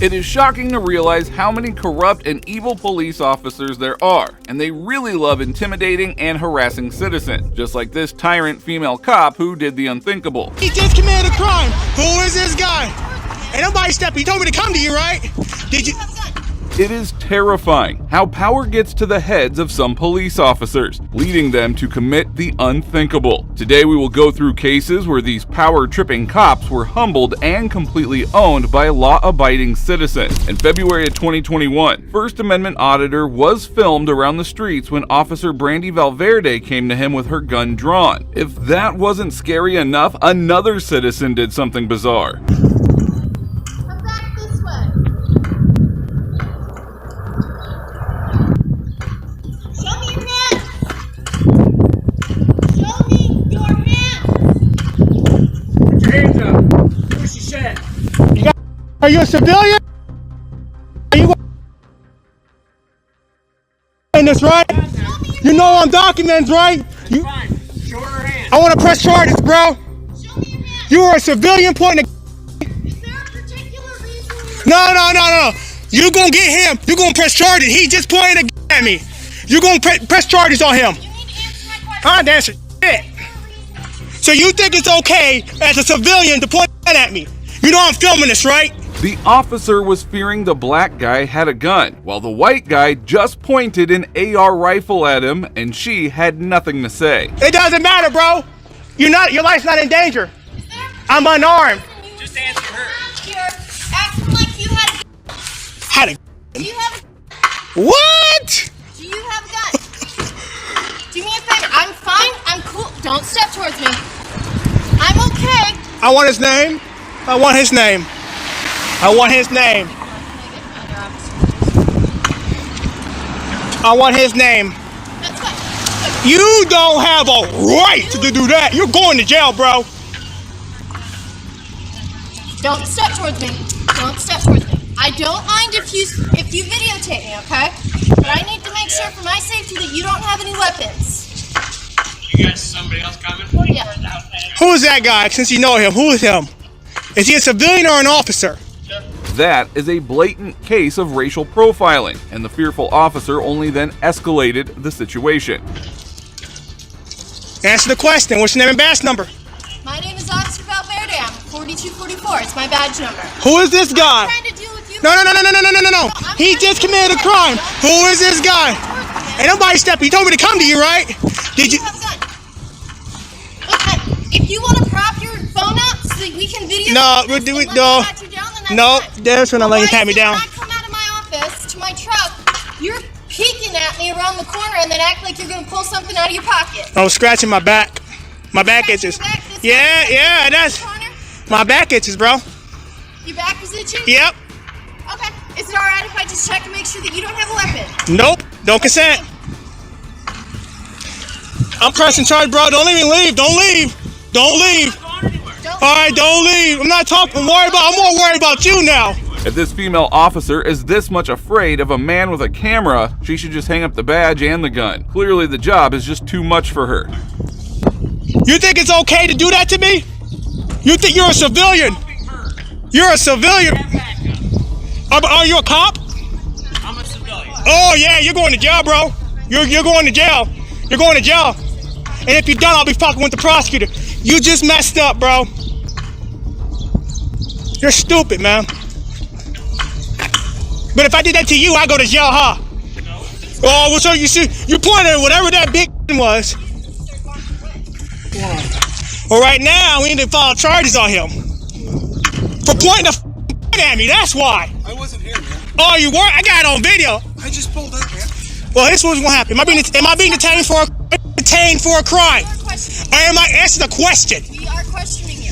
It is shocking to realize how many corrupt and evil police officers there are, and they really love intimidating and harassing citizens, just like this tyrant female cop who did the unthinkable. He just committed a crime. Who is this guy? Ain't nobody stepping. He told me to come to you, right? Did you? It is terrifying how power gets to the heads of some police officers, leading them to commit the unthinkable. Today we will go through cases where these power-tripping cops were humbled and completely owned by law-abiding citizens. In February of 2021, First Amendment auditor was filmed around the streets when Officer Brandy Valverde came to him with her gun drawn. If that wasn't scary enough, another citizen did something bizarre. Are you a civilian? Are you in this, right? You know I'm documents, right? I want to press charges, bro. You are a civilian pointing. Is there a particular reason? No. You gonna get him. You gonna press charges. He just pointed a at me. You gonna press charges on him. You need to answer my question. I'm answering shit. So you think it's okay as a civilian to point at me? You know I'm filming this, right? The officer was fearing the black guy had a gun, while the white guy just pointed an AR rifle at him, and she had nothing to say. It doesn't matter, bro. Your life's not in danger. I'm unarmed. Just answer her. You're acting like you had a gun. Had a Do you have a What? Do you have a gun? Do me a favor. I'm fine. I'm cool. Don't step towards me. I'm okay. I want his name. I want his name. I want his name. I want his name. That's fine. You don't have a right to do that. You're going to jail, bro. Don't step towards me. Don't step towards me. I don't mind if you videotape me, okay? But I need to make sure for my safety that you don't have any weapons. You got somebody else coming? Yeah. Who is that guy? Since you know him, who is him? Is he a civilian or an officer? That is a blatant case of racial profiling, and the fearful officer only then escalated the situation. Answer the question. What's your name and badge number? My name is Officer Valverde. I'm 4244. It's my badge number. Who is this guy? I'm trying to deal with you. No. He just committed a crime. Who is this guy? Ain't nobody stepping. He told me to come to you, right? Did you? Have a gun. Look, if you want to prop your phone up so that we can video. No, we're doing no. No, that's when I let you pat me down. When I come out of my office to my truck, you're peeking at me around the corner and then act like you're gonna pull something out of your pocket. I was scratching my back. My back itches. Yeah, that's my back itches, bro. Your back is itching? Yep. Okay. Is it alright if I just check to make sure that you don't have a weapon? Nope. Don't consent. I'm pressing charge, bro. Don't even leave. Don't leave. Don't leave. All right, don't leave. I'm not talking. I'm more worried about you now. If this female officer is this much afraid of a man with a camera, she should just hang up the badge and the gun. Clearly the job is just too much for her. You think it's okay to do that to me? You think you're a civilian? You're a civilian. Are you a cop? I'm a civilian. Oh yeah, you're going to jail, bro. You're going to jail. You're going to jail. And if you're done, I'll be fucking with the prosecutor. You just messed up, bro. You're stupid, man. But if I did that to you, I go to jail, huh? No. Oh, well, so you see, you pointed at whatever that big was. Well, right now, we need to file charges on him. For pointing the at me, that's why. I wasn't here, man. Oh, you weren't? I got it on video. I just pulled up, man. Well, this was gonna happen. Am I being detained for a crime? Or am I answering the question? We are questioning you.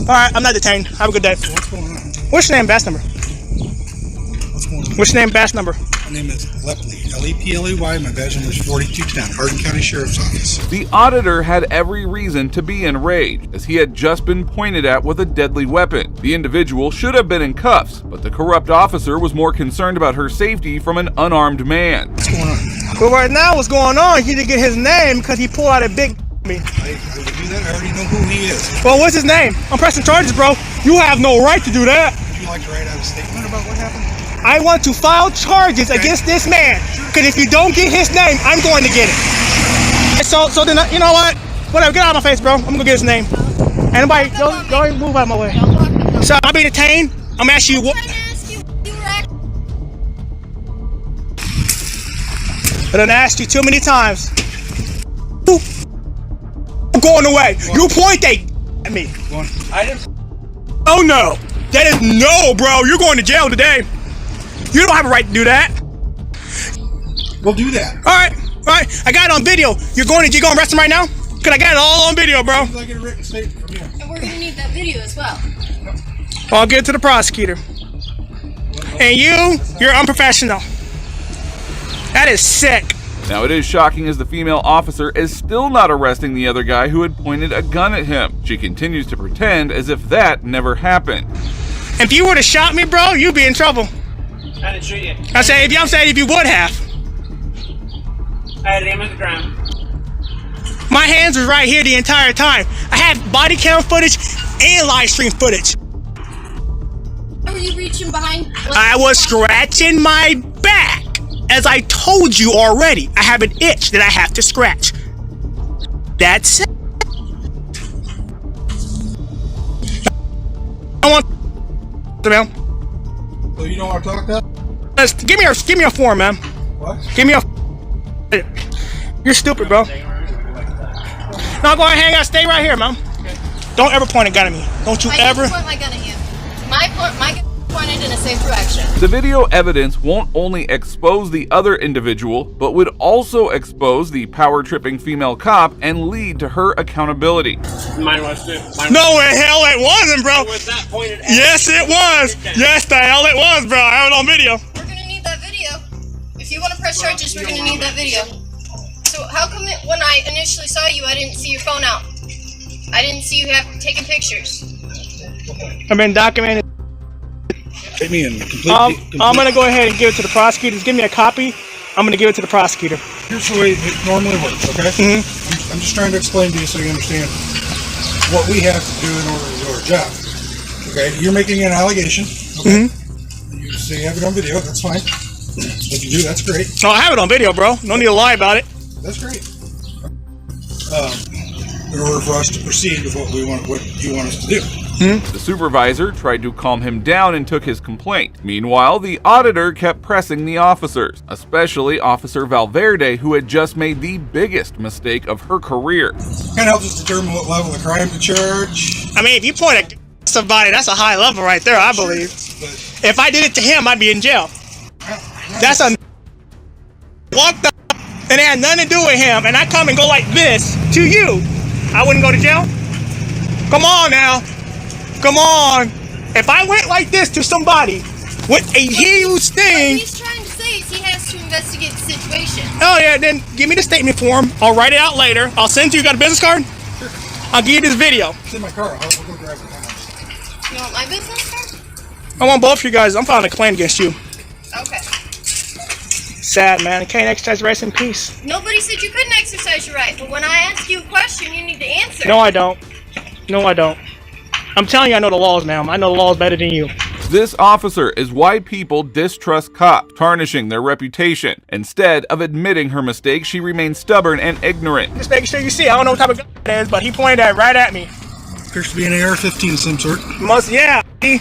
All right, I'm not detained. Have a good day. What's going on? What's your name, badge number? What's going on? What's your name, badge number? My name is Lepley, L-E-P-L-E-Y. My badge number is 4210, Hardin County Sheriff's Office. The auditor had every reason to be enraged, as he had just been pointed at with a deadly weapon. The individual should have been in cuffs, but the corrupt officer was more concerned about her safety from an unarmed man. What's going on? Well, right now, what's going on? He didn't get his name because he pulled out a big me. I would do that. I already know who he is. Well, what's his name? I'm pressing charges, bro. You have no right to do that. You like to write out a statement about what happened? I want to file charges against this man. Because if you don't get his name, I'm going to get it. So then, you know what? Whatever, get out of my face, bro. I'm going to get his name. Anybody, go and move out of my way. So I'll be detained. I'm asking you what. I done asked you too many times. I'm going away. You point at me. Oh no. That is no, bro. You're going to jail today. You don't have a right to do that. We'll do that. All right. I got it on video. You're going to arrest him right now? Cause I got it all on video, bro. I get a written statement from you. And we're gonna need that video as well. I'll get it to the prosecutor. And you're unprofessional. That is sick. Now, it is shocking as the female officer is still not arresting the other guy who had pointed a gun at him. She continues to pretend as if that never happened. If you would have shot me, bro, you'd be in trouble. I didn't shoot you. I'm saying if you would have. I had him at the ground. My hands was right here the entire time. I had body cam footage and live stream footage. Were you reaching behind? I was scratching my back. As I told you already, I have an itch that I have to scratch. That's it. I want man. So you don't want to talk that? Give me a form, man. What? Give me a. You're stupid, bro. No, go ahead, hang out. Stay right here, man. Don't ever point a gun at me. Don't you ever. I didn't point my gun at you. My gun pointed in a safe direction. The video evidence won't only expose the other individual, but would also expose the power-tripping female cop and lead to her accountability. Mine was too. No, the hell it wasn't, bro. Was that pointed at Yes, it was. Yes, the hell it was, bro. I have it on video. We're gonna need that video. If you want to press charges, we're gonna need that video. So how come when I initially saw you, I didn't see your phone out? I didn't see you taking pictures. I've been documented. Take me in. I'm gonna go ahead and give it to the prosecutors. Give me a copy. I'm gonna give it to the prosecutor. Here's the way it normally works, okay? Mm-hmm. I'm just trying to explain to you so you understand what we have to do in order to do our job. Okay? You're making an allegation, okay? You say you have it on video, that's fine. If you do, that's great. Oh, I have it on video, bro. No need to lie about it. That's great. In order for us to proceed with what you want us to do. The supervisor tried to calm him down and took his complaint. Meanwhile, the auditor kept pressing the officers, especially Officer Valverde, who had just made the biggest mistake of her career. Kind of helps us determine what level of crime to charge. I mean, if you point at somebody, that's a high level right there, I believe. But If I did it to him, I'd be in jail. That's a walked up and it had nothing to do with him, and I come and go like this to you. I wouldn't go to jail? Come on now. Come on. If I went like this to somebody with a huge thing. What he's trying to say is he has to investigate the situation. Oh yeah, then give me the statement form. I'll write it out later. I'll send it to you. Got a business card? Sure. I'll give you this video. It's in my car. I'll go grab it. You want my business card? I want both of you guys. I'm filing a claim against you. Okay. Sad, man. I can't exercise rights in peace. Nobody said you couldn't exercise your right, but when I ask you a question, you need to answer. No, I don't. No, I don't. I'm telling you, I know the laws now. I know the laws better than you. This officer is why people distrust cops, tarnishing their reputation. Instead of admitting her mistake, she remains stubborn and ignorant. Just making sure you see. I don't know what type of gun it is, but he pointed that right at me. Appears to be an AR-15 of some sort. Must, yeah. And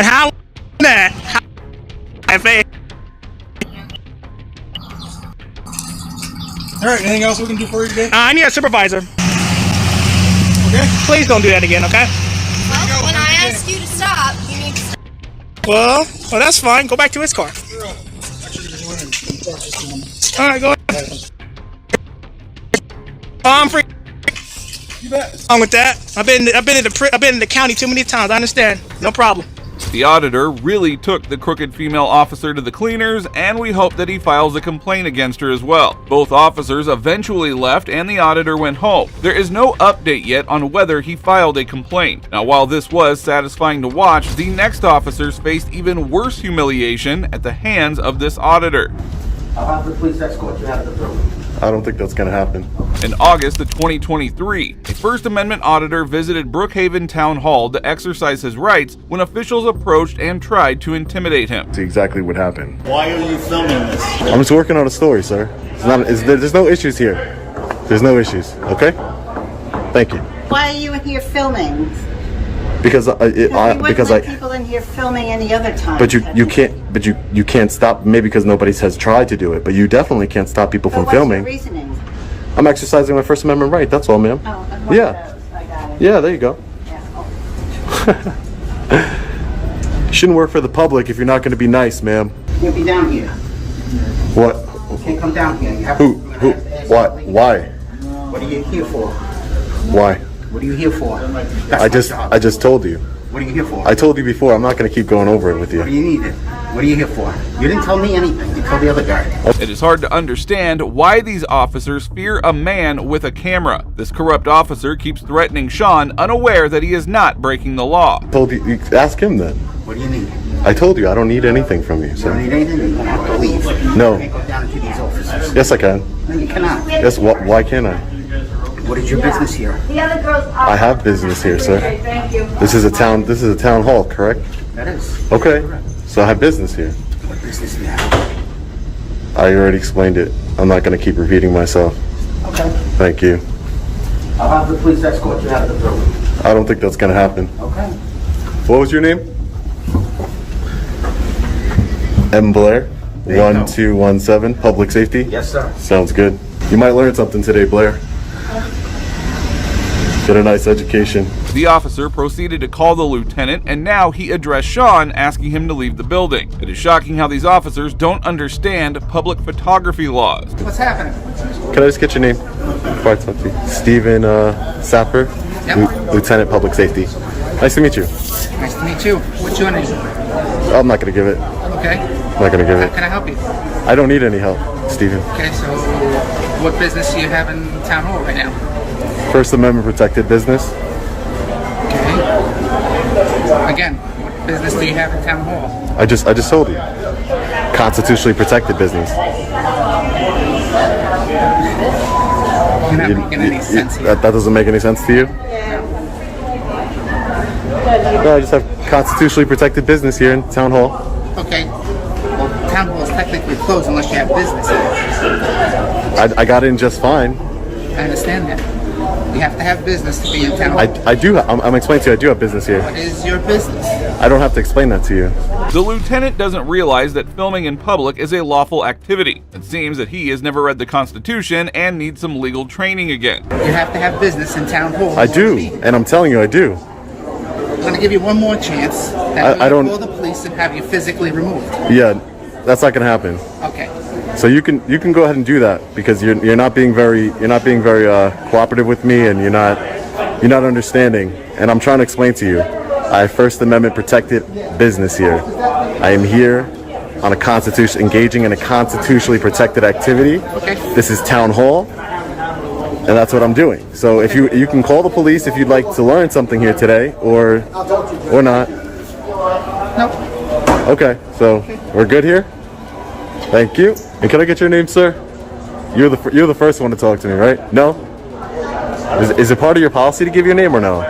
how that? How, All right, anything else we can do for you today? I need a supervisor. Okay. Please don't do that again, okay? Well, when I ask you to stop, you need to stop. Well, that's fine. Go back to his car. We're actually going to go in and process them. All right, go ahead. I'm free. You bet. Wrong with that? I've been in the county too many times. I understand. No problem. The auditor really took the crooked female officer to the cleaners, and we hope that he files a complaint against her as well. Both officers eventually left and the auditor went home. There is no update yet on whether he filed a complaint. Now, while this was satisfying to watch, the next officers faced even worse humiliation at the hands of this auditor. I'll have the police escort you out of the room. I don't think that's gonna happen. In August of 2023, a First Amendment auditor visited Brookhaven Town Hall to exercise his rights when officials approached and tried to intimidate him. See exactly what happened. Why are you filming this? I'm just working on a story, sir. There's no issues here. There's no issues, okay? Thank you. Why are you in here filming? Because You wouldn't let people in here filming any other time. But you can't stop. Maybe because nobody has tried to do it, but you definitely can't stop people from What's filming. your reasoning? I'm exercising my First Amendment right. That's all, ma'am. Oh, and what Yeah. are those? I got it. Yeah, there you go. Yeah. Oh. You shouldn't work for the public if you're not going to be nice, ma'am. You'll be down here. What? You can't come down here. You have Who? to, Who? What? Why? What are you here for? Why? What are you here for? That's I my just job. I just told you. What are you here for? I told you before. I'm not going to keep going over it with What do you. you need it? What are you here for? You didn't tell me anything. You told the other guy. It is hard to understand why these officers fear a man with a camera. This corrupt officer keeps threatening Sean, unaware that he is not breaking the law. Told you. Ask him then. What do you need? I told you I don't need anything from you, You don't sir. need anything? You're going to have to leave. No. You can't go down into these offices. Yes, I can. No, you cannot. Yes. Why can't I? What is your business here? I have business here, sir. This is a town hall, correct? That is. Okay. So I have business here. What business do you have? I already explained it. I'm not going to keep repeating myself. Okay. Thank you. I'll have the police escort you out of the building. I don't think that's going to happen. Okay. What was your name? M. Blair, There you go. 1217, Public Safety? Yes, sir. Sounds good. You might learn something today, Blair. Get a nice education. The officer proceeded to call the lieutenant, and now he addressed Sean, asking him to leave the building. It is shocking how these officers don't understand public photography laws. What's happening? Can I just get your name before I talk to you? Stephen Sapper, Yep. Lieutenant Public Safety. Nice to meet you. Nice to meet you. What's your name? I'm not going to give it. Okay. I'm not going to give How it. can I help you? I don't need any help, Stephen. Okay, so what business do you have in town hall right now? First Amendment protected business. Okay. Again, what business do you have in town hall? I just told you. Constitutionally protected business. You're not making any sense here. That doesn't make any sense to you? No, I just have constitutionally protected business here in town hall. Okay. Well, town hall is technically closed unless you have business here. I got in just fine. I understand that. You have to have business to be in town hall. I do. I'm explaining to you. I do have business here. What is your business? I don't have to explain that to you. The lieutenant doesn't realize that filming in public is a lawful activity. It seems that he has never read the Constitution and needs some legal training again. You have to have business in town hall. I do, and I'm telling you, I do. I'm going to give you one more chance. I don't- call the police and have you physically removed. Yeah, that's not gonna happen. Okay. So you can go ahead and do that because you're not being very cooperative with me, and you're not understanding. And I'm trying to explain to you, I have First Amendment protected business here. I am here on engaging in a constitutionally protected activity. Okay. This is town hall, and that's what I'm doing. So if you can call the police if you'd like to learn something here today, or not. Nope. Okay, so we're good here. Thank you. And can I get your name, sir? You're the first one to talk to me, right? No? Is it part of your policy to give your name or no?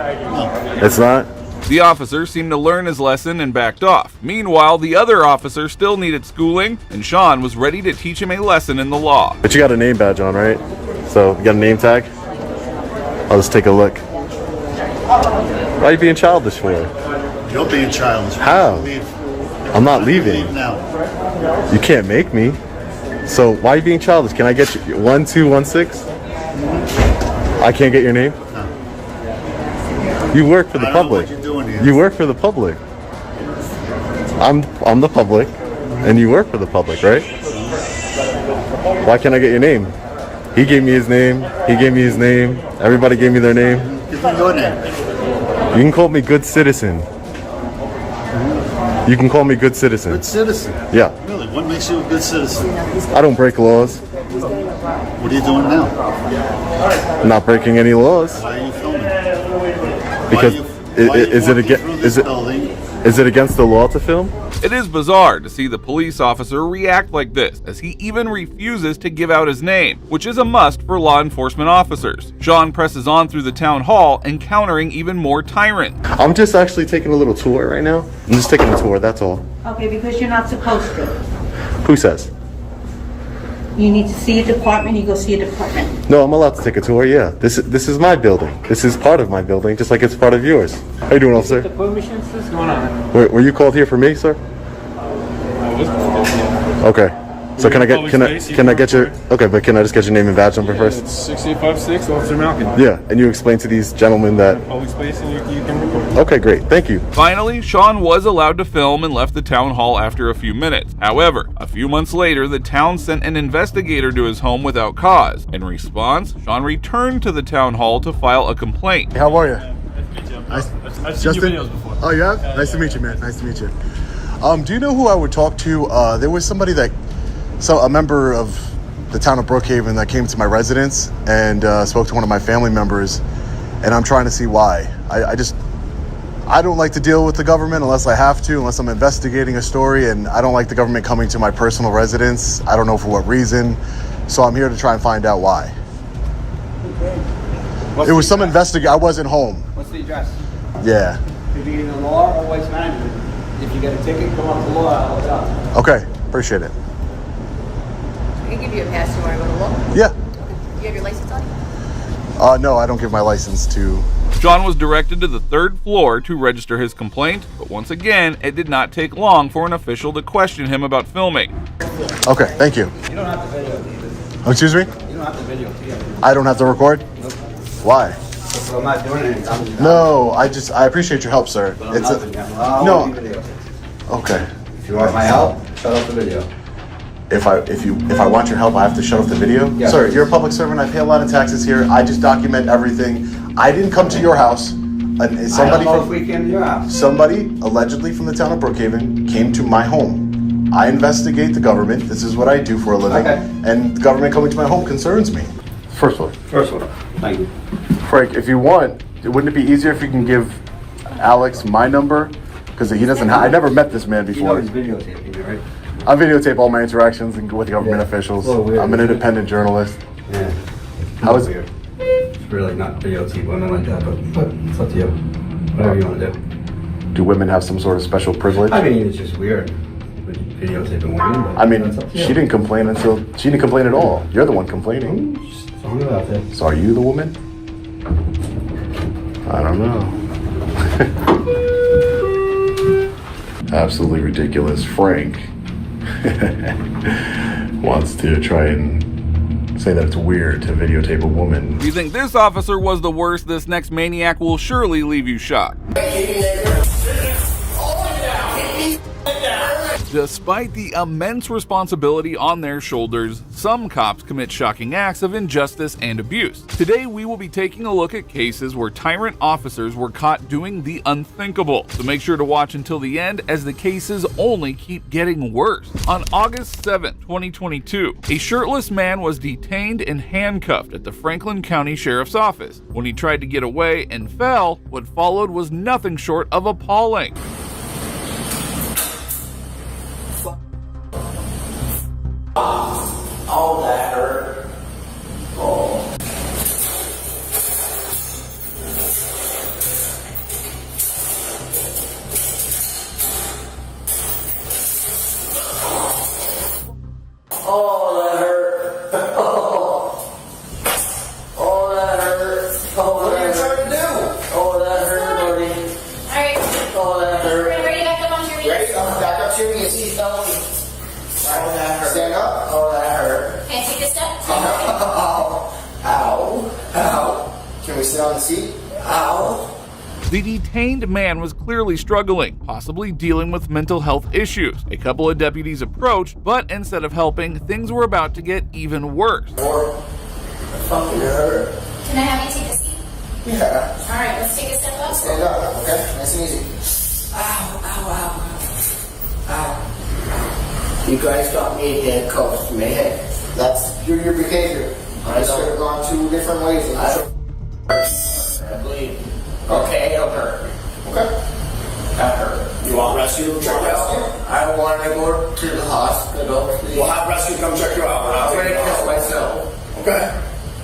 It's not? The officer seemed to learn his lesson and backed off. Meanwhile, the other officer still needed schooling, and Sean was ready to teach him a lesson in the law. But you got a name badge on, right? So you got a name tag? I'll just take a look. Why are you being childish for? You're being childish. How? Leave. I'm not leaving. Leave now. You can't make me. So why are you being childish? Can I get you 1216? I can't get your name? No. You work for the I don't know public. what you're doing here. You work for the public. I'm the public, and you work for the public, right? Why can't I get your name? He gave me his name. He gave me his name. Everybody gave me their name. Give me your name. You can call me good citizen. You can call me good citizen. Good citizen. Yeah. Really? What makes you a good citizen? I don't break laws. What are you doing now? I'm not breaking any laws. Why are you filming? Because why are you is it walking again? through Is this it? building Is it against the law to film? It is bizarre to see the police officer react like this, as he even refuses to give out his name, which is a must for law enforcement officers. Sean presses on through the town hall, encountering even more tyrants. I'm just actually taking a little tour right now. I'm just taking a tour, that's all. Okay, because you're not supposed to. Who says? You need to see a department, you go see a department. No, I'm allowed to take a tour, yeah. This is my building. This is part of my building, just like it's part of yours. How you doing, officer? What's going on? Were you called here for me, sir? I was called. Okay. So can I get your okay, but can I just get your name and badge number first? It's 6856 Officer Malkin. Yeah, and you explain to these gentlemen that Public space and you can record. okay, great. Thank you. Finally, Sean was allowed to film and left the town hall after a few minutes. However, a few months later, the town sent an investigator to his home without cause. In response, Sean returned to the town hall to file a complaint. How are you? I've seen your videos before. Oh, yeah? Nice to meet you, man. Nice to meet you. Do you know who I would talk to? There was somebody a member of the town of Brookhaven that came to my residence and spoke to one of my family members, and I'm trying to see why. I don't like to deal with the government unless I have to, unless I'm investigating a story, and I don't like the government coming to my personal residence. I don't know for what reason, so I'm here to try and find out why. It was some investigator. I wasn't home. What's the address? Yeah. If you get in the law or waste management. If you get a ticket, come up to law, I'll help you out. Okay, appreciate it. I can give you a pass to where I go to law. Yeah. You have your license on you? No, I don't give my license to. Sean was directed to the 3rd floor to register his complaint, but once again, it did not take long for an official to question him about filming. Okay, thank you. You don't have to video. Oh, excuse me? You don't have to video. I don't have to record? Nope. Why? So I'm not doing anything. No, I appreciate your help, sir. No. Okay. If you want my help, shut off the video. If I want your help, I have to shut off the video? Yes. Sir, you're a public servant. I pay a lot of taxes here. I just document everything. I didn't come to your house. I don't know if we came to your house. Somebody, allegedly from the town of Brookhaven, came to my home. I investigate the government. This is what I do for a living. Okay. And the government coming to my home concerns me. First one. Thank you. Frank, if you want, wouldn't it be easier if you can give Alex my number? Because he doesn't. I never met this man You know before. he's videotaping you, right? I videotape all my interactions with government officials. Oh, weird. I'm an independent journalist. Yeah. How is weird? It's really not videotape women like that, but it's up to you. Whatever you want to do. Do women have some sort of special privilege? I mean, it's just weird. Videotaping women. But I mean, that's up to you. she didn't complain at all. You're the one complaining. Just throwing it out there. So are you the woman? I don't know. Absolutely ridiculous. Frank wants to try and say that it's weird to videotape a woman. If you think this officer was the worst, this next maniac will surely leave you shocked. Despite the immense responsibility on their shoulders, some cops commit shocking acts of injustice and abuse. Today, we will be taking a look at cases where tyrant officers were caught doing the unthinkable. So make sure to watch until the end, as the cases only keep getting worse. On August 7, 2022, a shirtless man was detained and handcuffed at the Franklin County Sheriff's Office. When he tried to get away and fell, what followed was nothing short of appalling. Oh, that hurt. Oh. Oh, that hurt. Oh, that hurt. Oh, what are you trying to do? Oh, that hurt, buddy. Alright. Oh, that hurt. We're ready to back up onto your knees. Ready? I'm back up to your knees. He's telling me. Oh, that hurt. Stand up. Oh, that hurt. Okay, take a step. Ow. Ow. Ow. Can we sit on the seat? Ow. The detained man was clearly struggling, possibly dealing with mental health issues. A couple of deputies approached, but instead of helping, things were about to get even worse. Fucking hurt. Can I have you take a seat? Yeah. Alright, let's take a step up. Stand up, okay? Nice and easy. Ow, ow, ow, ow. You guys got me handcuffed, man. That's your behavior. I should have gone 2 different ways. I bleed. Okay, it'll hurt. Okay. That hurt. You want rescue to check you out? I want to go to the hospital. We'll have rescue come check you out. I'm going to kill myself. Okay.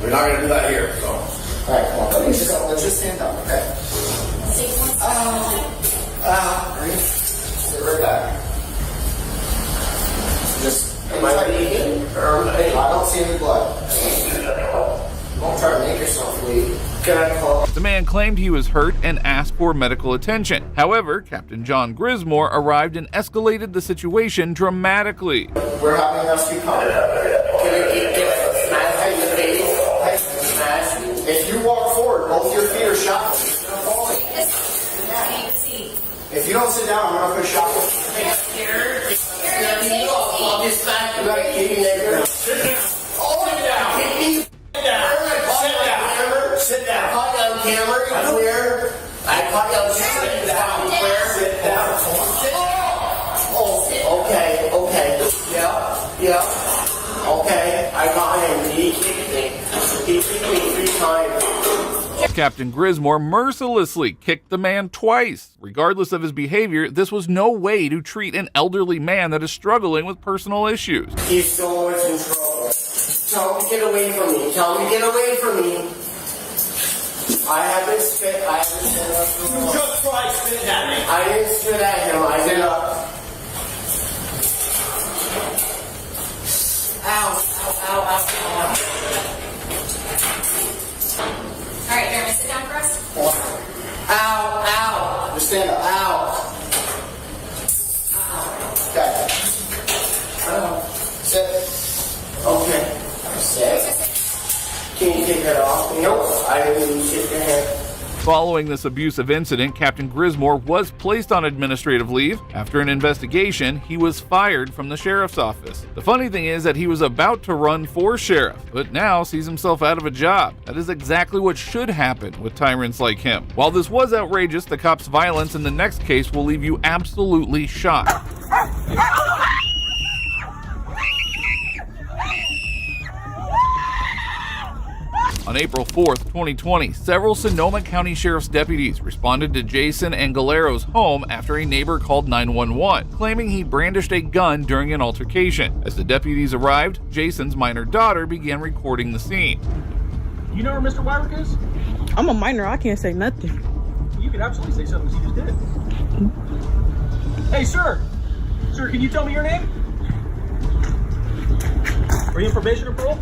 We're not going to do that here, so. Alright, come on. Let's just stand up, okay? Sit right back. Just, am I bleeding? I don't see any blood. Don't try to make yourself bleed. Can I call? The man claimed he was hurt and asked for medical attention. However, Captain John Grismore arrived and escalated the situation dramatically. We're having rescue come. Can you get smashed in the face? Smash. If you walk forward, both your feet are shackled. You're falling. If you don't sit down, I'm going to put shackles. You got a kitty nigger. Sit down. Sit down. Sit down. I caught you on camera. You clear. I caught you on camera. Sit down. Sit down. Sit down. Oh, okay. Yeah. Okay. I got him. He kicked me. He kicked me 3 times. Captain Grismore mercilessly kicked the man twice. Regardless of his behavior, this was no way to treat an elderly man that is struggling with personal issues. He's so much in trouble. Tell him to get away from me. Tell him to get away from me. I haven't spit. You just tried spitting at me. I didn't spit at him. I did not. Ow. Alright, Jeremy, sit down for us. Ow. Just stand up. Ow. Okay. Sit. Okay. Sit. Can you take that off? Nope. I didn't even shake your hand. Following this abusive incident, Captain Grismore was placed on administrative leave. After an investigation, he was fired from the sheriff's office. The funny thing is that he was about to run for sheriff, but now sees himself out of a job. That is exactly what should happen with tyrants like him. While this was outrageous, the cop's violence in the next case will leave you absolutely shocked. On April 4th, 2020, several Sonoma County Sheriff's deputies responded to Jason Angalero's home after a neighbor called 911, claiming he brandished a gun during an altercation. As the deputies arrived, Jason's minor daughter began recording the scene. You know where Mr. Wyrick is? I'm a minor, I can't say nothing. You can absolutely say something because you just did. Hey, sir! Sir, can you tell me your name? Are you in probation or parole?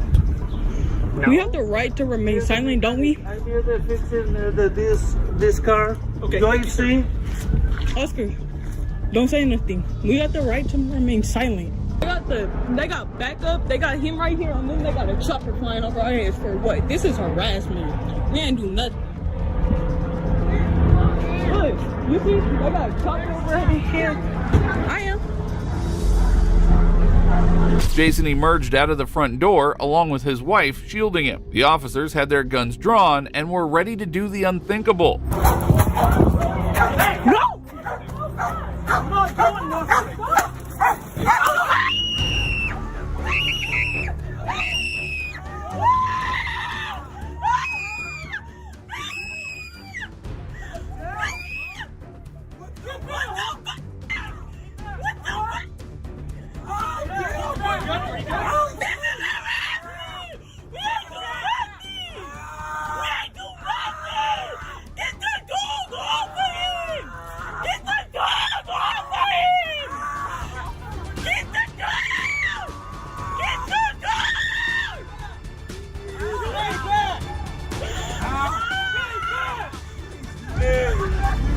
No. We have the right to remain silent, don't we? I'm here to fixing this car. Okay. Go and see. Oscar, don't say nothing. We got the right to remain silent. They got backup, they got him right here, and then they got a chopper flying over our heads for what? This is harassment. We ain't do nothing. Look, you see, they got a chopper over our head. I am. Jason emerged out of the front door along with his wife shielding him. The officers had their guns drawn and were ready to do the unthinkable. No! I'm not going nothing.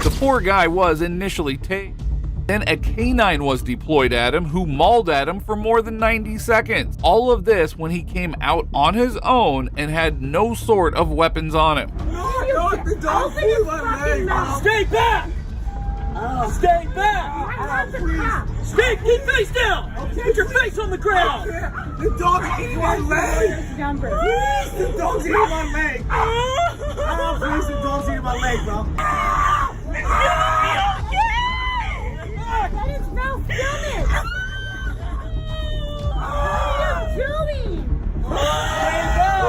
The poor guy was initially tased. Then a canine was deployed at him who mauled at him for more than 90 seconds. All of this when he came out on his own and had no sort of weapons on him. The dog pulled my leg. Stay back! Stay back! Keep face down! Put your face on the ground! The dog's eating my leg! The dog's eating my leg! Oh, please, the dog's eating my leg, bro. That is no filming! What are you doing?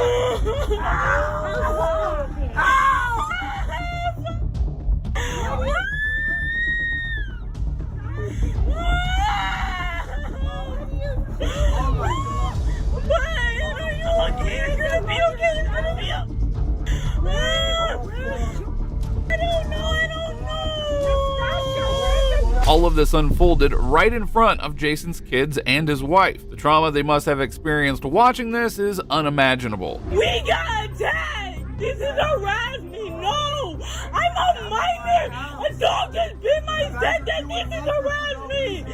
All of this unfolded right in front of Jason's kids and his wife. The trauma they must have experienced watching this is unimaginable. We got attacked! This is harassment! No! I'm a minor! A dog just bit my stepdad! This is harassment!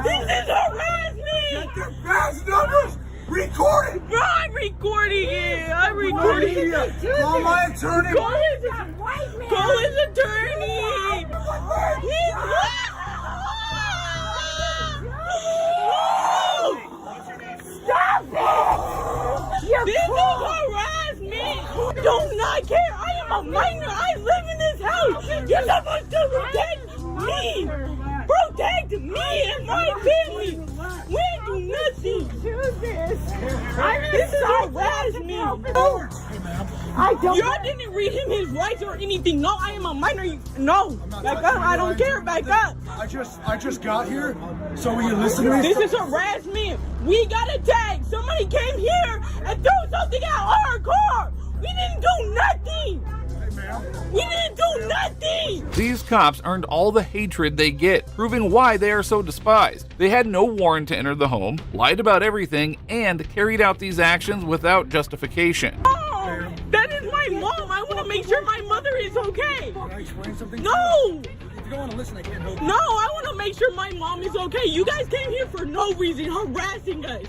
This is harassment! Get their badge numbers! Record it! Bro, I'm recording it! I'm recording it! Call my attorney! Call his attorney! Stop it! This is harassment! Do not care! I am a minor! I live in this house! You're supposed to protect me! Protect me and my family! We do nothing! Choose this! This is harassment! Y'all didn't read him his rights or anything. No, I am a minor. No, back up. I don't care. Back up. I just got here, so will you listen to me? This is harassment. We got attacked. Somebody came here and threw something at our car. We didn't do nothing. We didn't do nothing! These cops earned all the hatred they get, proving why they are so despised. They had no warrant to enter the home, lied about everything, and carried out these actions without justification. Oh, that is my mom! I want to make sure my mother is okay! Can I explain something? No! If you don't want to listen, I can't help you. No, I want to make sure my mom is okay. You guys came here for no reason, harassing us.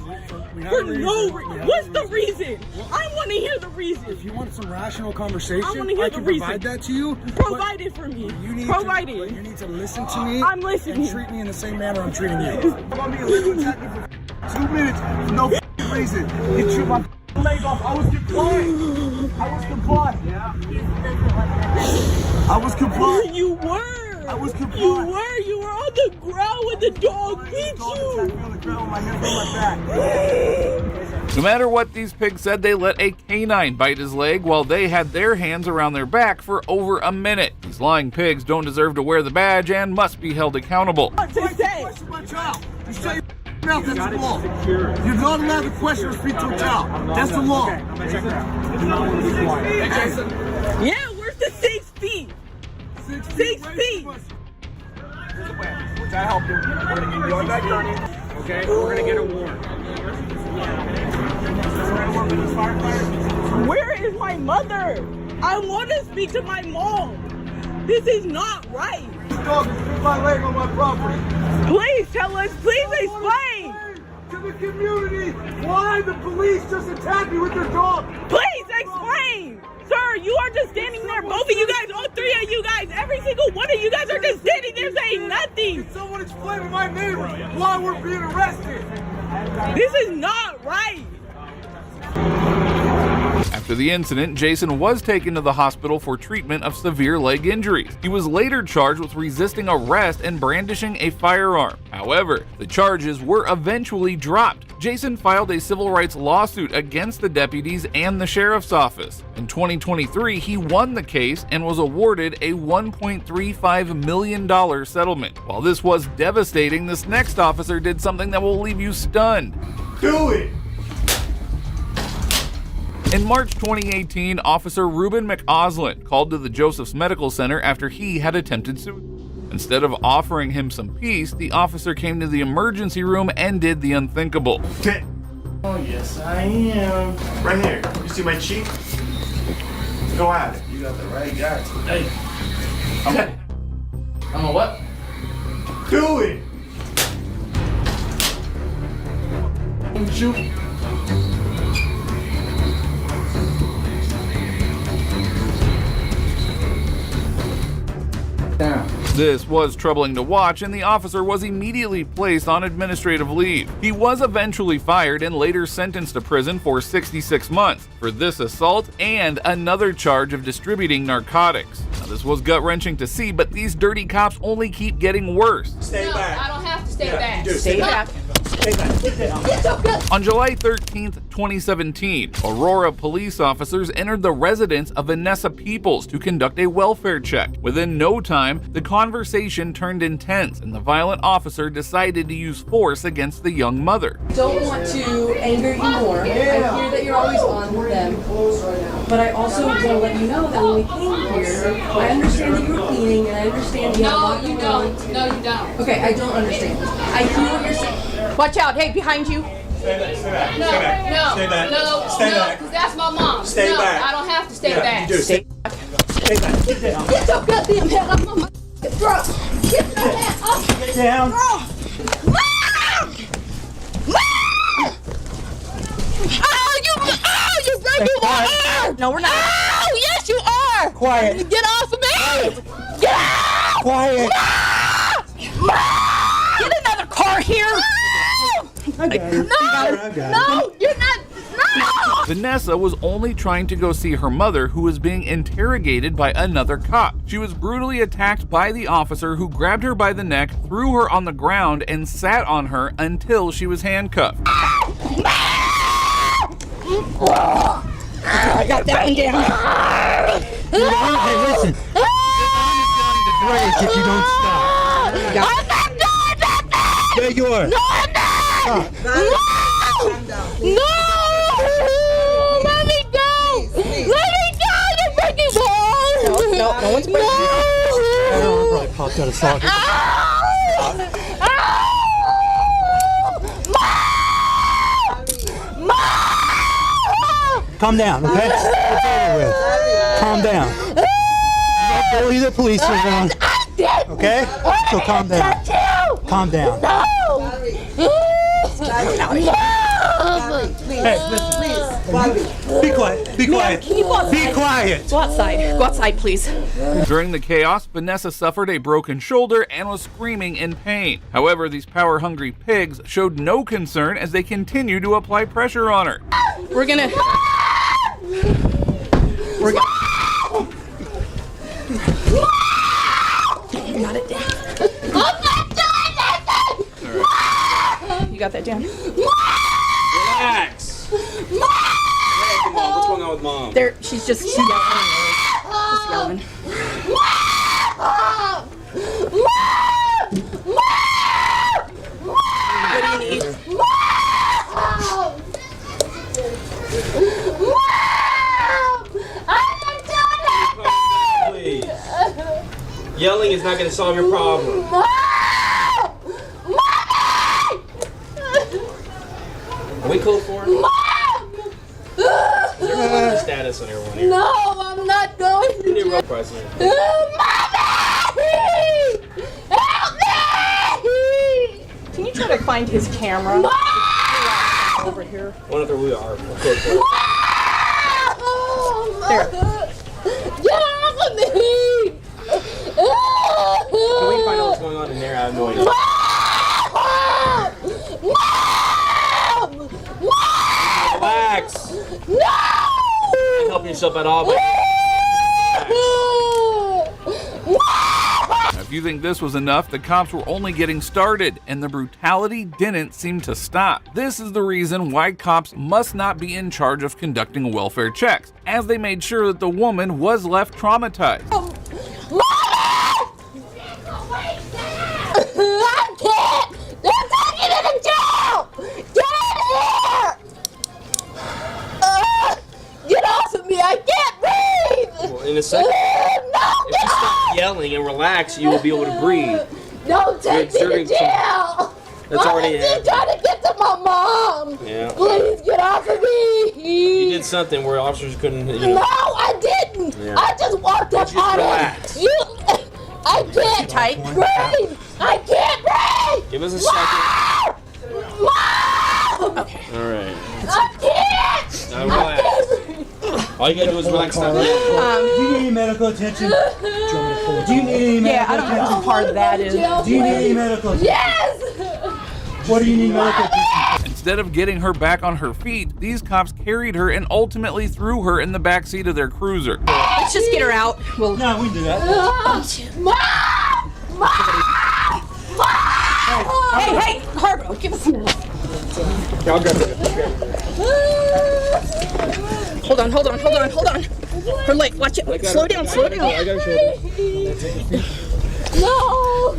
For no reason. What's the reason? I want to hear the reason. If you want some rational conversation, I want to hear the reason. Provide that to you. Provide it for me. You need to listen to me. I'm listening. And treat me in the same manner I'm treating you. You want me to let you attack me for 2 minutes for no reason? You tripped my leg off. I was compliant. I was compliant. You were. I was compliant. You were on the ground when the dog hit you. No matter what these pigs said, they let a canine bite his leg while they had their hands around their back for over a minute. These lying pigs don't deserve to wear the badge and must be held accountable. My child. You say mouth, that's the law. You're not allowed to question or speak to a child. That's the law. Yeah, where's the 6 feet? 6 feet. Here's the plan. Which I helped you. We're going to get you on that journey. Okay? We're going to get a warrant. Where is my mother? I want to speak to my mom. This is not right. This dog has bit my leg on my property. Please tell us. Please explain. To the community why the police just attacked me with their dog. Please explain. Sir, you are just standing there. Both of you guys, all 3 of you guys, every single one of you guys are just standing there saying nothing. Can someone explain to my neighbor why we're being arrested? This is not right. After the incident, Jason was taken to the hospital for treatment of severe leg injuries. He was later charged with resisting arrest and brandishing a firearm. However, the charges were eventually dropped. Jason filed a civil rights lawsuit against the deputies and the sheriff's office. In 2023, he won the case and was awarded a $1.35 million settlement. While this was devastating, this next officer did something that will leave you stunned. Do it! In March 2018, Officer Ruben McAuslin called to the Joseph's Medical Center after he had attempted suicide. Instead of offering him some peace, the officer came to the emergency room and did the unthinkable. Oh, yes, I am. Right here. You see my cheek? Go at it. You got the right guy. Hey. I'm a what? Do it! Shoot. This was troubling to watch, and the officer was immediately placed on administrative leave. He was eventually fired and later sentenced to prison for 66 months for this assault and another charge of distributing narcotics. Now, this was gut-wrenching to see, but these dirty cops only keep getting worse. Stay back. I don't have to stay back. Stay back. On July 13th, 2017, Aurora police officers entered the residence of Vanessa Peoples to conduct a welfare check. Within no time, the conversation turned intense and the violent officer decided to use force against the young mother. Don't want to anger you more. I hear that you're always on them, but I also want to let you know that when we came here, I understand that you were cleaning and I understand you have a lot going on. No, you don't. Okay, I don't understand. I hear what you're saying. Watch out. Hey, behind you. Stay back, stay back, No, stay back. no, Stay back. no, Stay no, back. because that's my mom. Stay no, back. I don't have to stay Yeah, back. you do. Stay back. Get down. Get your goddamn head off my throat. Get your head off. Get down. You breaking my arm! No, we're not. Oh, yes, you are! Quiet. Get off of me! Get out! Quiet. Get another car here! No, you're not. No! Vanessa was only trying to go see her mother, who was being interrogated by another cop. She was brutally attacked by the officer, who grabbed her by the neck, threw her on the ground, and sat on her until she was handcuffed. I got that one down. Hey, listen. Break if you don't stop. I'm not doing nothing! Yeah, you are. No, I'm not! No! Let me go! Let me go! You're breaking my arm! No one's breaking. I probably popped out of socket. Calm down, okay? It's over with. Calm down. Don't bully the police around. Okay? So calm down. Calm down. Hey, listen. Be quiet. Be quiet. Be quiet. Go outside. Go outside, please. During the chaos, Vanessa suffered a broken shoulder and was screaming in pain. However, these power-hungry pigs showed no concern as they continued to apply pressure on her. We're gonna. Got it down. I'm not doing nothing! You got that down? Relax. What's going on with mom? There, she's just yelling. Just yelling. What do you need? Please. Yelling is not going to solve your problem. Are we code for it? Is there a status on everyone here? No, I'm not going to. You need road pricing. Mommy! Help me! Can you try to find his camera? Over here. One of the we are. We'll code for it. There. Get off of me! Can we find out what's going on in there? I have no idea. Relax. No! You're helping yourself at all, but If you think this was enough, the cops were only getting started, and the brutality didn't seem to stop. This is the reason why cops must not be in charge of conducting welfare checks, as they made sure that the woman was left traumatized. I can't! They're taking it to jail! Get out of here! Get off of me! I can't breathe! well, in a second, No, if you stop yelling and relax, you will be able to breathe. don't take me to exerting some- jail! That's already I'm just trying to get to my mom! Yeah. Please get off of me! You did something where officers couldn't, you know. No, I didn't! Yeah. I just walked up Just on relax. him! I can't breathe! I can't breathe! Give us a second. Mom! All right. I can't! Now relax. All you gotta do is relax. Stop. Do you need any medical attention? Do you need any medical I don't know what part of that is. Do you need any medical attention? Yes! What do you need medical attention? Instead of getting her back on her feet, these cops carried her and ultimately threw her in the backseat of their cruiser. Let's just get her out. Well, No, we can do that. Mom! Mom! Mom! Hey, Harper, now. Give us now. Yeah, I'll grab it. Hold on. Her leg, watch it. Slow down. I got her shoulder. No!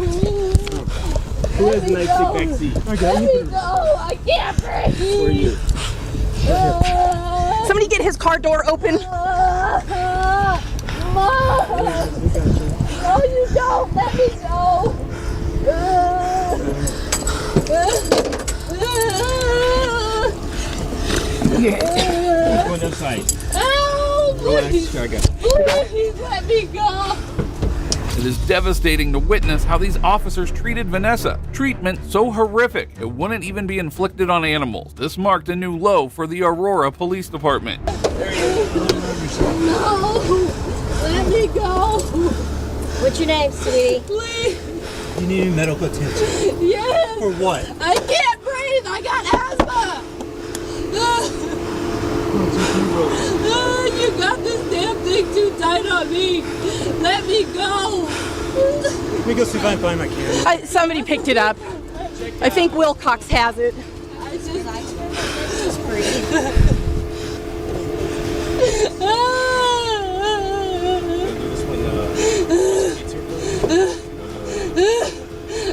Who has a nice big back seat? Let me go! I can't breathe! Who are you? Somebody get his car door open. Mom! No, you don't! Let me go! Go on the other side. Help! Relax. Here, I got it. Please let me go! It is devastating to witness how these officers treated Vanessa. Treatment so horrific it wouldn't even be inflicted on animals. This marked a new low for the Aurora Police Department. No! Let me go! What's your name, sweetie? Please! You need medical attention. Yes! For what? I can't breathe! I got asthma! You got this damn thing too tight on me! Let me go! Let me go see if I can find my camera. Somebody picked it up. I think Wilcox has it.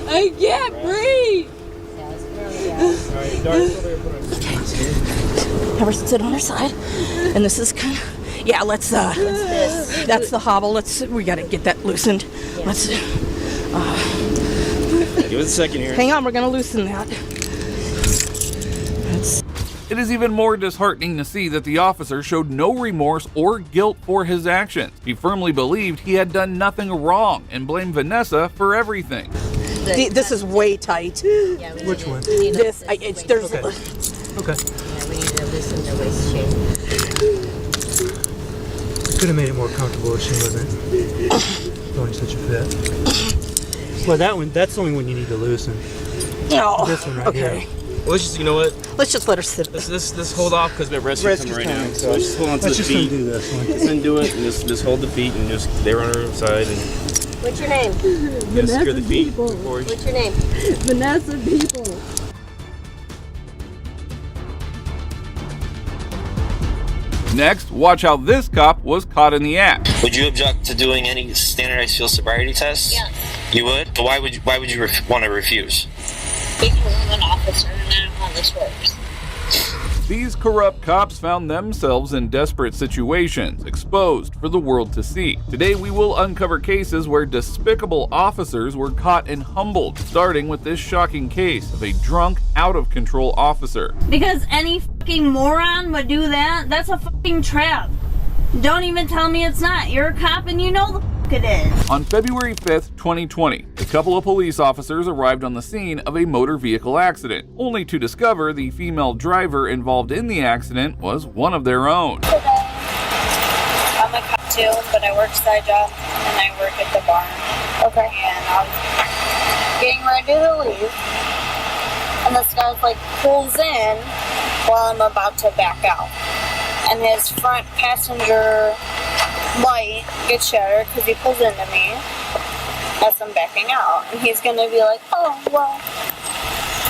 I can't breathe! Have her sit on her side. And this is kind of, yeah, let's, that's the hobble. We gotta get that loosened. Let's, Give it a second here. hang on, we're gonna loosen that. It is even more disheartening to see that the officer showed no remorse or guilt for his actions. He firmly believed he had done nothing wrong and blamed Vanessa for everything. This is way tight. Which one? This, there's. Okay. Yeah, we need to loosen the waist chain. Could have made it more comfortable if she wasn't throwing such a fit. Well, that's the only one you need to loosen. Oh, this one right okay. here. Well, let's just, you know what? Let's just let her sit. Let's hold off because my rescue's coming right now. So let's just hold on to Let's the just feet. undo this one. Let's undo it and just hold the feet and just stay on her side and What's your name? just secure the feet. What's your name? Vanessa People. Next, watch how this cop was caught in the act. Would you object to doing any standardized field sobriety tests? Yes. You would? So why would you want to refuse? Because I'm an officer and I know how this works. These corrupt cops found themselves in desperate situations, exposed for the world to see. Today we will uncover cases where despicable officers were caught and humbled, starting with this shocking case of a drunk, out-of-control officer. Because any fucking moron would do that? That's a fucking trap. Don't even tell me it's not. You're a cop and you know the fuck it is. On February 5th, 2020, a couple of police officers arrived on the scene of a motor vehicle accident, only to discover the female driver involved in the accident was one of their own. I'm a cop too, but I work side job and I work at the barn. Okay. And I'm getting ready to leave. And this guy's like pulls in while I'm about to back out. And his front passenger light gets shattered because he pulls into me as I'm backing out. And he's going to be like, oh, well,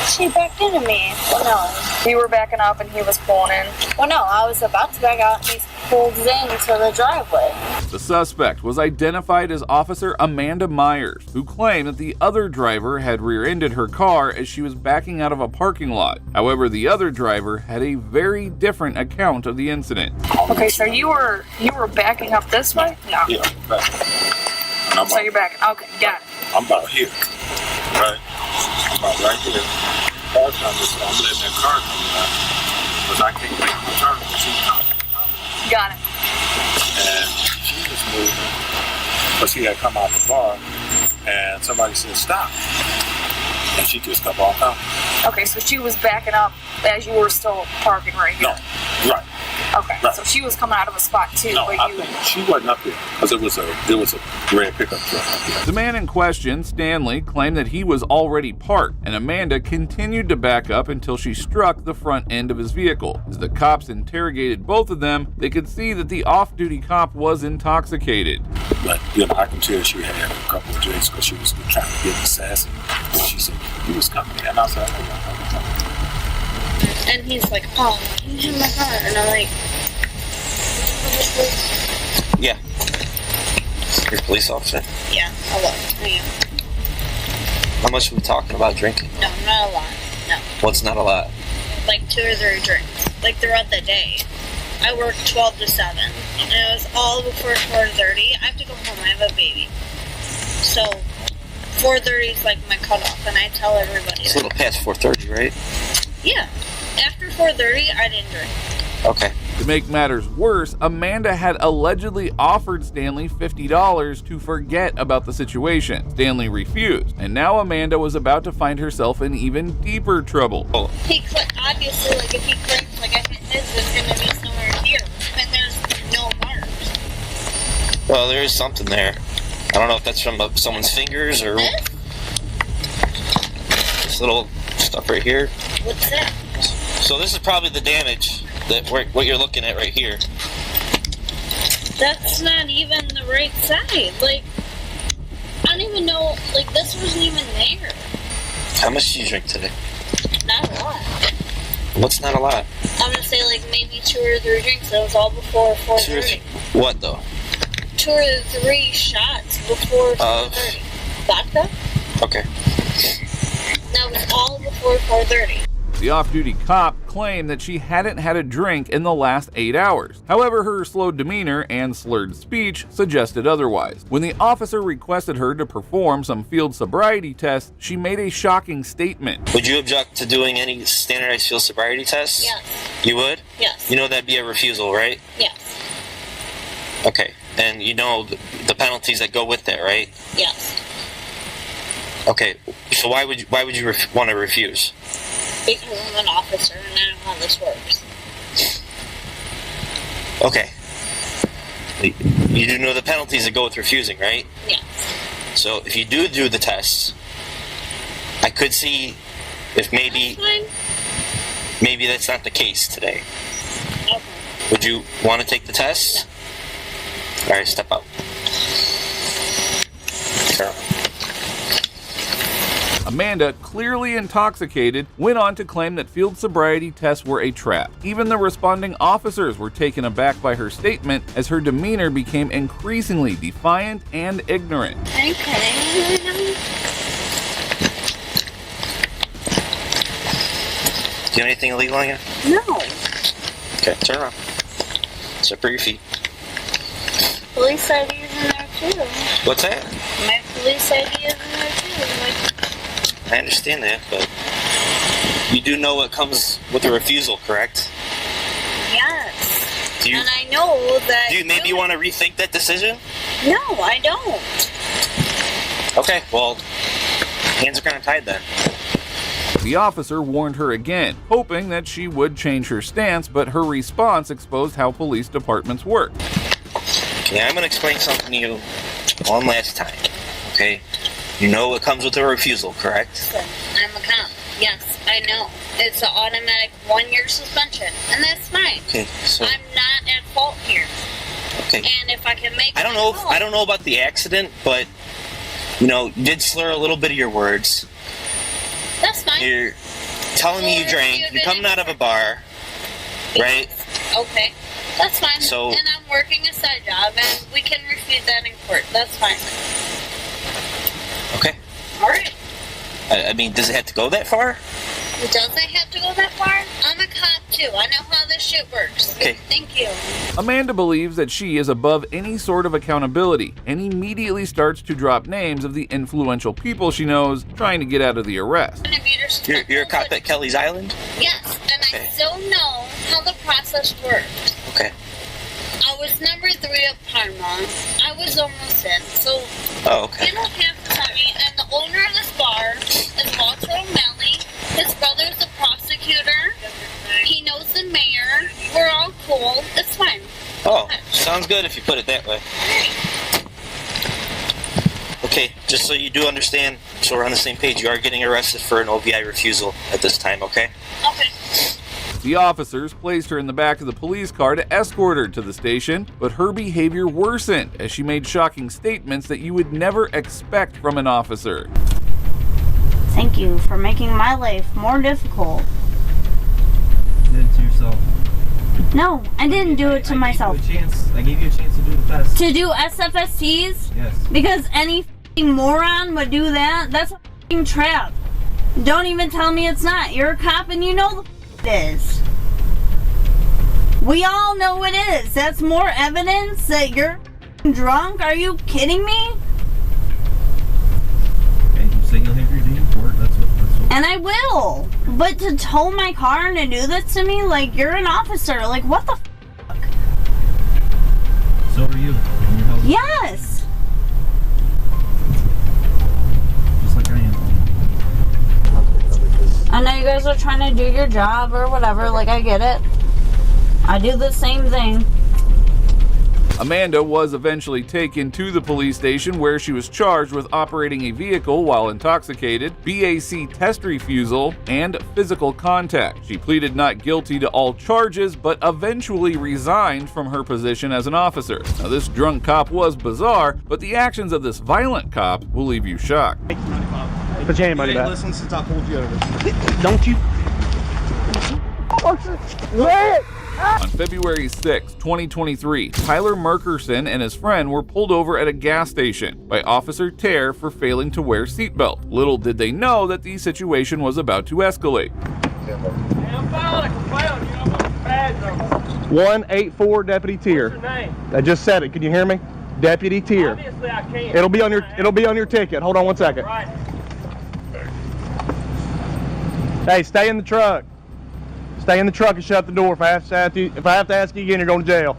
she backed into me. Well, no. You were backing up and he was pulling in? Well, no, I was about to back out and he pulls into the driveway. The suspect was identified as Officer Amanda Myers, who claimed that the other driver had rear-ended her car as she was backing out of a parking lot. However, the other driver had a very different account of the incident. Okay, so you were backing up this way? No. Yeah, back. So you're backing. Okay, got it. I'm about here, right? I'm about right here. Car coming, so I'm letting that car come out because I can't make my turn because she's coming. Got it. And she was moving, but she had come out the bar, and somebody said stop, and she just kept on coming. Okay, so she was backing up as you were still parking right here. No, right. Okay, so she was coming out of a spot too. No, where you... she wasn't up there because it was a red pickup truck. The man in question, Stanley, claimed that he was already parked, and Amanda continued to back up until she struck the front end of his vehicle. As the cops interrogated both of them, they could see that the off-duty cop was intoxicated. But, you know, I can tell she had a couple of drinks because she was trying to get sassy. And she said, he was coming. And I said, And he's like, oh, can you have my car? And I'm like, Yeah. You're a police officer? yeah, I am. How much are we talking about drinking? No, not a lot. No. What's not a lot? Like 2 or 3 drinks. Like throughout the day. I work 12 to 7. And it was all before 4:30. I have to go home. I have a baby. So 4:30 is like my cutoff, and I tell everybody. It's a little past 4:30, right? Yeah. After 4:30, I didn't drink. Okay. To make matters worse, Amanda had allegedly offered Stanley $50 to forget about the situation. Stanley refused, and now Amanda was about to find herself in even deeper trouble. He obviously, like, if he claims like I hit his, it's gonna be somewhere here, and there's no marks. Well, there is something there. I don't know if that's from someone's fingers or this little stuff right here. What's that? So this is probably the damage that what you're looking at right here. That's not even the right side. Like, I don't even know. Like, this wasn't even there. How much did you drink today? Not a lot. What's not a lot? I'm gonna say like maybe 2 or 3 drinks. That was all before 4:30. What though? 2 or 3 shots before 4:30. Vodka? Okay. That was all before 4:30. The off-duty cop claimed that she hadn't had a drink in the last 8 hours. However, her slow demeanor and slurred speech suggested otherwise. When the officer requested her to perform some field sobriety tests, she made a shocking statement. Would you object to doing any standardized field sobriety tests? Yes. You would? Yes. You know that'd be a refusal, right? Yes. Okay. And you know the penalties that go with that, right? Yes. Okay. So why would you want to refuse? Because I'm an officer and I know how this works. Okay. You do know the penalties that go with refusing, right? Yes. So if you do the tests, I could see if maybe that's not the case today. Okay. Would you want to take the test? No. All right, step up. Sure. Amanda, clearly intoxicated, went on to claim that field sobriety tests were a trap. Even the responding officers were taken aback by her statement as her demeanor became increasingly defiant and ignorant. Are you kidding me? Do you have anything illegal on you? No. Okay, turn around. Separate your feet. Police ID is in there too. What's that? My police ID is in there too. Like, I understand that, but you do know what comes with a refusal, correct? yes. Do you, and I know that. do you maybe want to rethink that decision? No, I don't. Okay, well, hands are kind of tied then. The officer warned her again, hoping that she would change her stance, but her response exposed how police departments work. Okay, I'm going to explain something to you one last time, okay? You know what comes with a refusal, correct? Listen, I'm a cop. Yes, I know. It's an automatic 1-year suspension, and that's fine. Okay, so I'm not at fault here. okay. And if I can make I don't know about the accident, but you know, you did slur a little bit of your words. That's fine. You're telling me you drank. You're coming out of a bar, right? Okay, that's fine. So- and I'm working a side job, and we can refute that in court. That's fine. Okay. All right. I mean, does it have to go that far? Does it have to go that far? I'm a cop too. I know how this shit works. Okay. Thank you. Amanda believes that she is above any sort of accountability and immediately starts to drop names of the influential people she knows trying to get out of the arrest. You're a cop at Kelly's Island? Yes, and I still know how the process works. Okay. I was number 3 at Parma. I was almost in, so Oh, okay. you don't have to tell me. And the owner of this bar is Walter O'Malley. His brother's the prosecutor. He knows the mayor. We're all cool. Sounds good if you put it that way. Okay, just so you do understand, so we're on the same page, you are getting arrested for an OVI refusal at this time, okay? Okay. The officers placed her in the back of the police car to escort her to the station, but her behavior worsened as she made shocking statements that you would never expect from an officer. Thank you for making my life more difficult. You did it to yourself. No, I didn't do it to myself. I gave you a chance to do the test. To do SFSTs? Yes. Because any f***ing moron would do that? That's a f***ing trap. Don't even tell me it's not. You're a cop and you know the f*** it is. We all know it is. That's more evidence that you're f***ing drunk. Are you kidding me? Okay, you say you'll have your day in court. That's what. And I will. But to tow my car and to do this to me, like, you're an officer. Like, what the fuck? So are you. And your health. Yes. Just like I am. I know you guys are trying to do your job or whatever. Like, I get it. I do the same thing. Amanda was eventually taken to the police station where she was charged with operating a vehicle while intoxicated, BAC test refusal, and physical contact. She pleaded not guilty to all charges, but eventually resigned from her position as an officer. Now, this drunk cop was bizarre, but the actions of this violent cop will leave you shocked. Put your hand money back. Listen since I pulled you over. Don't you? On February 6, 2023, Tyler Merkerson and his friend were pulled over at a gas station by Officer Tare for failing to wear seatbelt. Little did they know that the situation was about to escalate. 184 Deputy Tier. What's your name? I just said it. Can you hear me? Deputy Tier. Obviously I can't. It'll be on your ticket. Hold on one second. Right. Hey, stay in the truck. Stay in the truck and shut the door. If I have to ask you again, you're going to jail.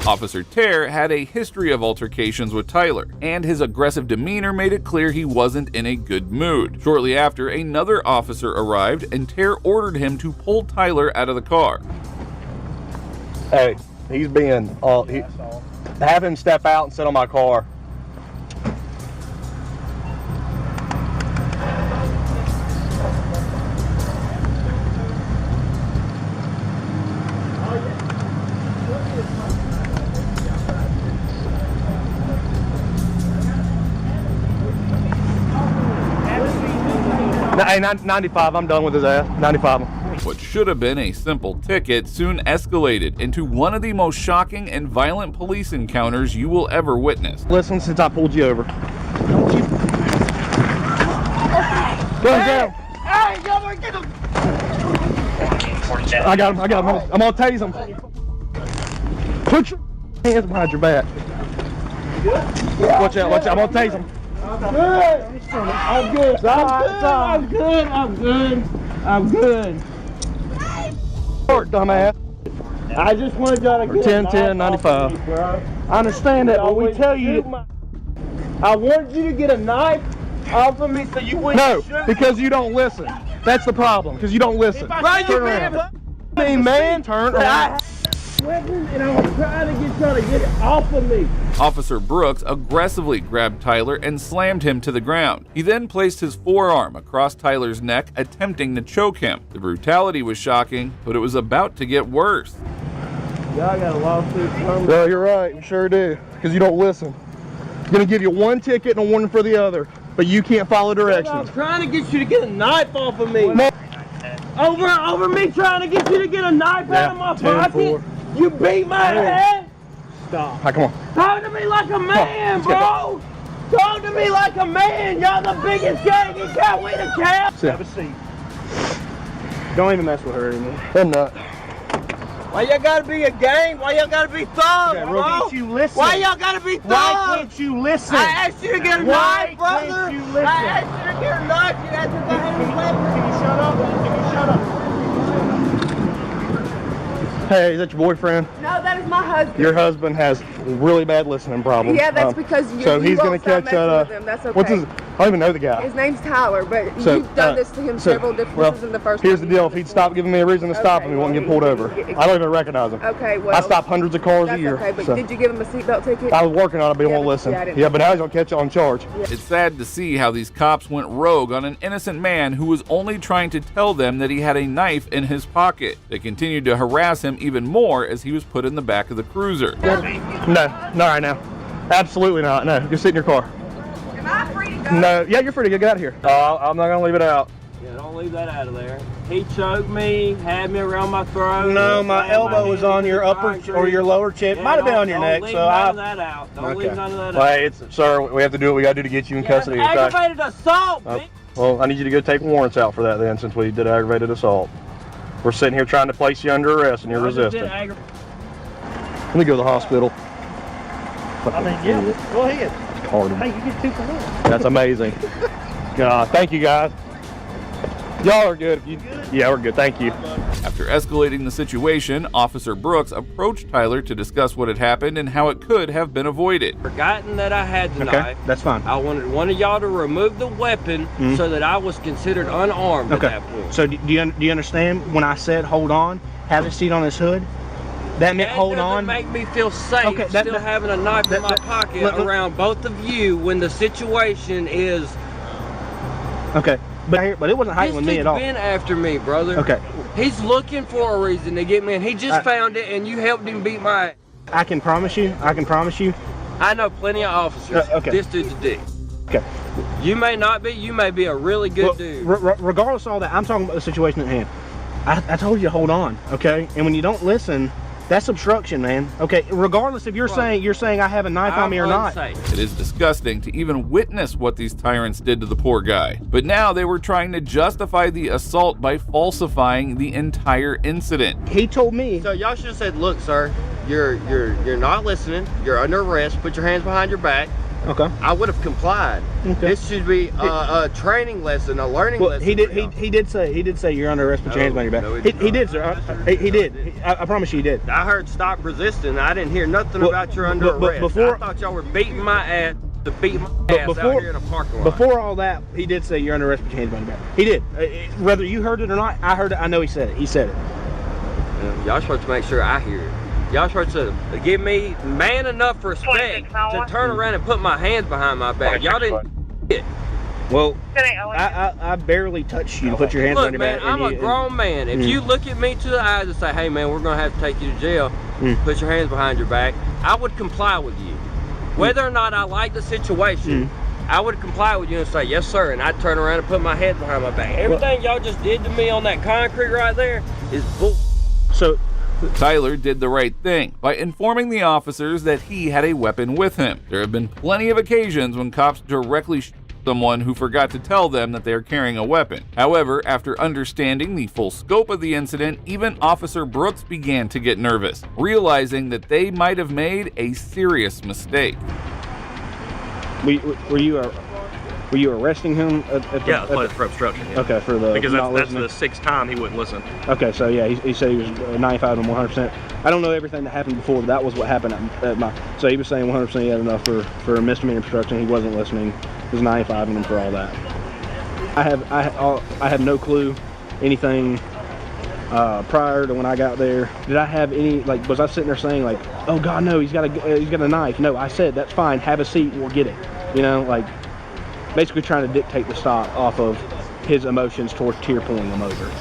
Officer Tare had a history of altercations with Tyler, and his aggressive demeanor made it clear he wasn't in a good mood. Shortly after, another officer arrived, and Tare ordered him to pull Tyler out of the car. Hey, he's being have him step out and sit on my car. Hey, 95, I'm done with his ass. 95. What should have been a simple ticket soon escalated into one of the most shocking and violent police encounters you will ever witness. Listen, since I pulled you over. Don't you... Go ahead, Hey, y'all get him! I got him. I'm gonna tase him. Put your hands behind your back. Watch out. I'm gonna tase him. I'm good. I'm good. Dumbass. I just wanted y'all to get 10, 95. I understand that, but we tell you, I wanted you to get a knife off of me so you wouldn't shoot. Because you don't listen. That's the problem, because you don't listen. Right, you man, turn around. And I was trying to get y'all to get it off of me. Officer Brooks aggressively grabbed Tyler and slammed him to the ground. He then placed his forearm across Tyler's neck, attempting to choke him. The brutality was shocking, but it was about to get worse. Y'all got a lawsuit coming. No, you're right. You sure do. Because you don't listen. I'm going to give you one ticket and a warning for the other, but you can't follow directions. I'm trying to get you to get a knife off of me. No. Over me trying to get you to get a knife out of my pocket. You beat my head. Stop. Right, come on. Talk to me like a man, bro. Talk to me like a man. Y'all the biggest gang in town. We the cap. Have a seat. Don't even mess with her anymore. I'm not. Why y'all gotta be a gang? Why y'all gotta be thugs, Okay, bro? can't you listen? Why y'all gotta be thugs? Why can't you listen? I asked you to get a knife, brother. Can't you listen? I asked you to get a knife. You asked if I had a weapon. Can you shut up? Can you shut up? Hey, is that your boyfriend? No, that is my husband. Your husband has really bad listening problems. Yeah, that's because so he's won't gonna stop catch messing with him. That's okay. don't even know the guy. His name's Tyler, but you've done this to him several different times in the first. Here's the deal: if he'd stop giving me a reason to stop him, he wouldn't get pulled over. I don't even recognize him. Okay, well, I stop hundreds of cars a year. Okay, but so. did you give him a seatbelt ticket? I was working on it, but he won't listen. Yeah, but now he's gonna catch you on charge. It's sad to see how these cops went rogue on an innocent man who was only trying to tell them that he had a knife in his pocket. They continued to harass him even more as he was put in the back of the cruiser. No, not right now. Absolutely not. No, just sit in your car. Am I free to go? No, yeah, you're free to go. Get out of here. I'm not gonna leave it out. Yeah, don't leave that out of there. He choked me, had me around my throat. No, my elbow was on your upper or your lower chin. Yeah, Might have been on your neck. Leave So none of that out. Don't leave none of that out. Hey, sir, we have to do what we got to do to get you in custody. Okay? Aggravated assault, bitch. Well, I need you to go take warrants out for that then, since we did aggravated assault. We're sitting here trying to place you under arrest and you're resisting. Let me go to the hospital. I mean, yeah, go ahead. Carded. Hey, you get 2 for 1. That's amazing. God, thank you guys. Y'all are good. Yeah, we're good. Thank you. After escalating the situation, Officer Brooks approached Tyler to discuss what had happened and how it could have been avoided. Forgotten that I had the Okay, knife. that's fine. I wanted one of y'all to remove the weapon so that I was considered unarmed at that point. So do you understand when I said hold on, have a seat on this hood? That meant hold on. Make me feel safe. Okay, still having a knife in my pocket around both of you when the situation is. Okay, but it wasn't hiding with me at all. He's been after me, brother. Okay. He's looking for a reason to get me, and he just found it, and you helped him beat my ass. I can promise you. I know plenty of officers. Okay. This dude's a dick. Okay. You may not be. You may be a really good dude. Regardless of all that, I'm talking about the situation at hand. I told you to hold on, okay? And when you don't listen, that's obstruction, man. Okay, regardless if you're saying I have a knife on me or not. It is disgusting to even witness what these tyrants did to the poor guy. But now they were trying to justify the assault by falsifying the entire incident. He told me. So y'all should have said, "Look, sir, you're not listening. You're under arrest. Put your hands behind your back." Okay. I would have complied. Okay. This should be a training lesson, a learning lesson. He did say you're under arrest. Put your hands behind your back. He did, sir. He did. I promise you, he did. I heard stop resisting. I didn't hear nothing about you're under arrest. I thought y'all were beating my ass to beat my ass out here in a parking lot. Before all that, he did say you're under arrest. Put your hands behind your back. He did. Whether you heard it or not, I heard it. I know he said it. He said it. Y'all supposed to make sure I hear it. Y'all supposed to give me man enough respect to turn around and put my hands behind my back. Y'all didn't get it. Well, I barely touched you to put your hands on your back. I'm a grown man. If you look at me to the eyes and say, "Hey man, we're gonna have to take you to jail," put your hands behind your back, I would comply with you. Whether or not I like the situation, I would comply with you and say, "Yes sir," and I'd turn around and put my head behind my back. Everything y'all just did to me on that concrete right there is bull. So Tyler did the right thing by informing the officers that he had a weapon with him. There have been plenty of occasions when cops directly shoot someone who forgot to tell them that they are carrying a weapon. However, after understanding the full scope of the incident, even Officer Brooks began to get nervous, realizing that they might have made a serious mistake. Were you arresting him? For obstruction. Yeah. Okay, for the because that's the 6th time he wouldn't listen. Okay, so yeah, he said he was 95 and 100%. I don't know everything that happened before, but that was what happened at my. So he was saying 100% he had enough for a misdemeanor obstruction. He wasn't listening. It was 95 in him for all that. I have no clue anything prior to when I got there. Did I have any was I sitting there saying like, oh God no, he's got a knife? No, I said that's fine. Have a seat. We'll get it. You know, basically trying to dictate the stop off of his emotions towards tear pulling him over.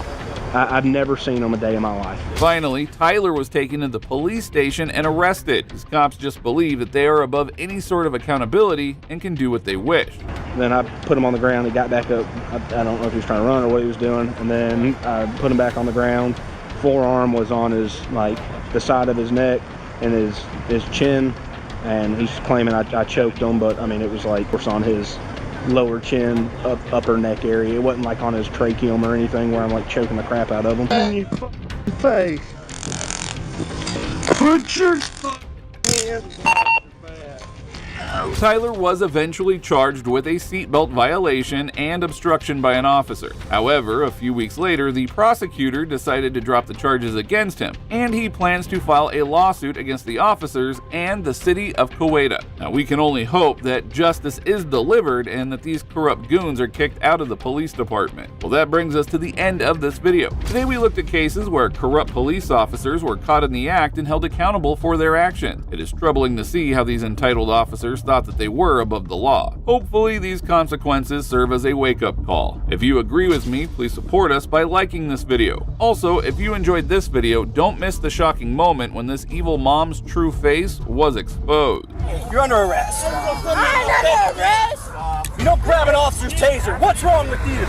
I've never seen him a day in my life. Finally, Tyler was taken to the police station and arrested. His cops just believe that they are above any sort of accountability and can do what they wish. Then I put him on the ground. He got back up. I don't know if he was trying to run or what he was doing. And then I put him back on the ground. Forearm was on his, the side of his neck and his chin. And he's claiming I choked him, but I mean, it was on his lower chin, upper neck area. It wasn't on his tracheum or anything where I'm choking the crap out of him. In your face. Put your hands. Tyler was eventually charged with a seatbelt violation and obstruction by an officer. However, a few weeks later, the prosecutor decided to drop the charges against him, and he plans to file a lawsuit against the officers and the city of Kuwaita. Now, we can only hope that justice is delivered and that these corrupt goons are kicked out of the police department. Well, that brings us to the end of this video. Today we looked at cases where corrupt police officers were caught in the act and held accountable for their actions. It is troubling to see how these entitled officers thought that they were above the law. Hopefully these consequences serve as a wake-up call. If you agree with me, please support us by liking this video. Also, if you enjoyed this video, don't miss the shocking moment when this evil mom's true face was exposed. You're under arrest. I'm under arrest. You don't grab an officer's taser. What's wrong with you?